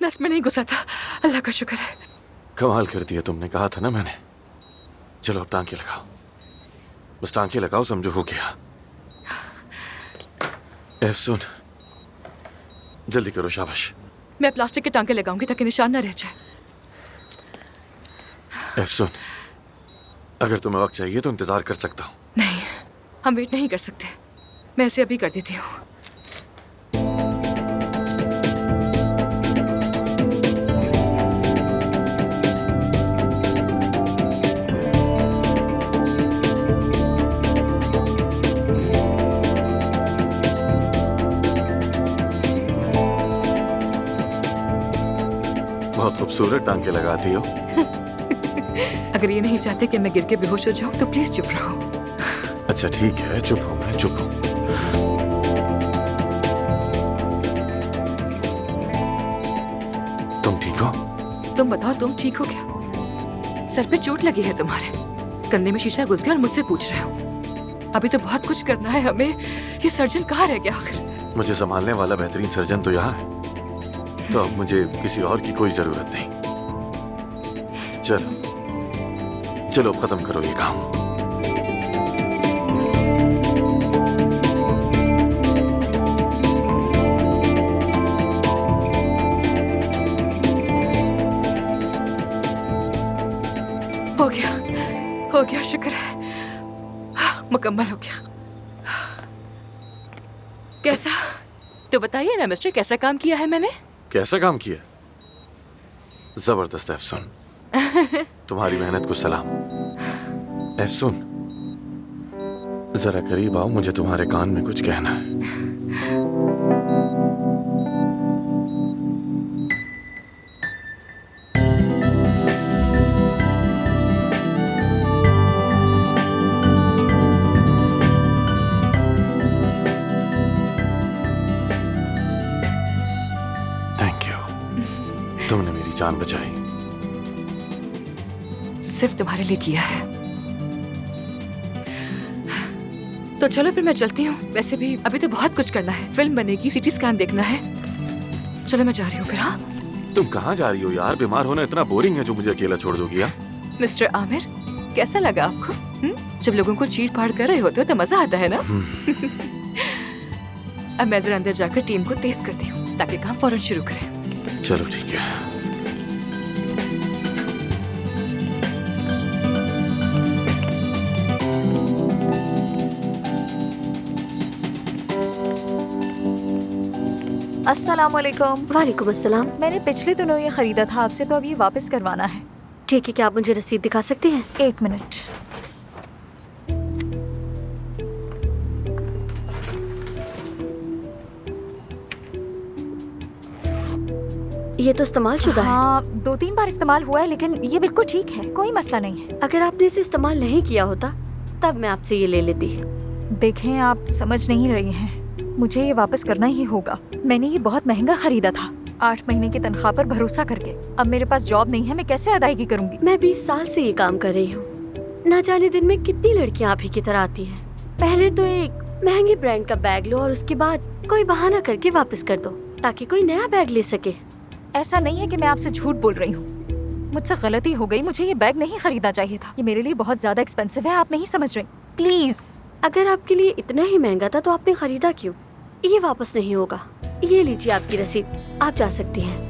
नस में नहीं घुसा था। अल्लाह का शुक्र है। कमाल कर दिया तुमने, कहा था ना मैंने। चलो अब टांके लगाओ, बस टांके लगाओ, समझो हो गया। सुन, जल्दी करो, शाबाश। मैं प्लास्टिक के टांके लगाऊंगी ताकि निशान ना रह जाए। सुन, अगर तुम्हें वक्त चाहिए तो इंतजार कर सकता हूँ। नहीं, हम वेट नहीं कर सकते। मैं इसे अभी कर देती हूँ। बहुत खूबसूरत टांके लगाती हो। अगर ये नहीं चाहते कि मैं गिर के बेहोश हो जाऊं तो प्लीज चुप रहो। अच्छा ठीक है, चुप हूं मैं, चुप हूं। तुम ठीक हो? तुम बताओ, तुम ठीक हो क्या? सर पे चोट लगी है तुम्हारे, कंधे में शीशा घुस गया और मुझसे पूछ रहे हो। अभी तो बहुत कुछ करना है हमें। ये सर्जन कहाँ रह गया आखिर? मुझे संभालने वाला बेहतरीन सर्जन तो यहाँ है, तो अब मुझे किसी और की कोई जरूरत नहीं। चलो चलो, अब खत्म करो ये काम। हो गया, शुक्र है, मुकम्मल हो गया। कैसा, तो बताइए ना मिस्टर, कैसा काम किया है मैंने? कैसा काम किया? जबरदस्त एफसून। तुम्हारी मेहनत को सलाम। एफसून, जरा करीब आओ, मुझे तुम्हारे कान में कुछ कहना है। तुमने मेरी जान बचाई। सिर्फ तुम्हारे लिए किया है। तो चलो फिर मैं चलती हूँ। वैसे भी अभी तो बहुत कुछ करना है, फिल्म बनेगी, सीटी स्कैन देखना है। चलो मैं जा रही हूँ फिर। हाँ, तुम कहाँ जा रही हो यार? बीमार होना इतना बोरिंग है जो मुझे अकेला छोड़ दोगी यार? मिस्टर आमिर, कैसा लगा आपको? जब लोगों को चीर फाड़ कर रहे होते हो तो मजा आता है ना? अब मैं जरा अंदर जाकर टीम को तेज करती हूँ ताकि काम फौरन शुरू करें। चलो ठीक है। अस्सलामुअलैकुम। वालेकुम अस्सलाम। मैंने पिछले दिनों ये खरीदा था आपसे, तो अब ये वापस करवाना है। ठीक है, क्या आप मुझे रसीद दिखा सकती हैं? 1 मिनट। ये तो इस्तेमाल शुदा है। हाँ, 2-3 बार इस्तेमाल हुआ है, लेकिन ये बिल्कुल ठीक है, कोई मसला नहीं है। अगर आपने इसे इस्तेमाल नहीं किया होता तब मैं आपसे ये ले लेती। देखें, आप समझ नहीं रही हैं, मुझे ये वापस करना ही होगा। मैंने ये बहुत महंगा खरीदा था, 8 महीने की तनख्वाह पर भरोसा करके। अब मेरे पास जॉब नहीं है, मैं कैसे अदायगी करूंगी? मैं 20 साल से ये काम कर रही हूँ। ना जाने दिन में कितनी लड़कियाँ आप ही की तरह आती हैं। पहले तो एक महंगे ब्रांड का बैग लो और उसके बाद कोई बहाना करके वापस कर दो ताकि कोई नया बैग ले सके। ऐसा नहीं है कि मैं आपसे झूठ बोल रही हूँ, मुझसे गलती हो गई। मुझे ये बैग नहीं खरीदना चाहिए था, ये मेरे लिए बहुत ज्यादा एक्सपेंसिव है। आप नहीं समझ रही, प्लीज। अगर आपके लिए इतना ही महंगा था तो आपने खरीदा क्यों? ये वापस नहीं होगा। ये लीजिए आपकी रसीद, आप जा सकती हैं।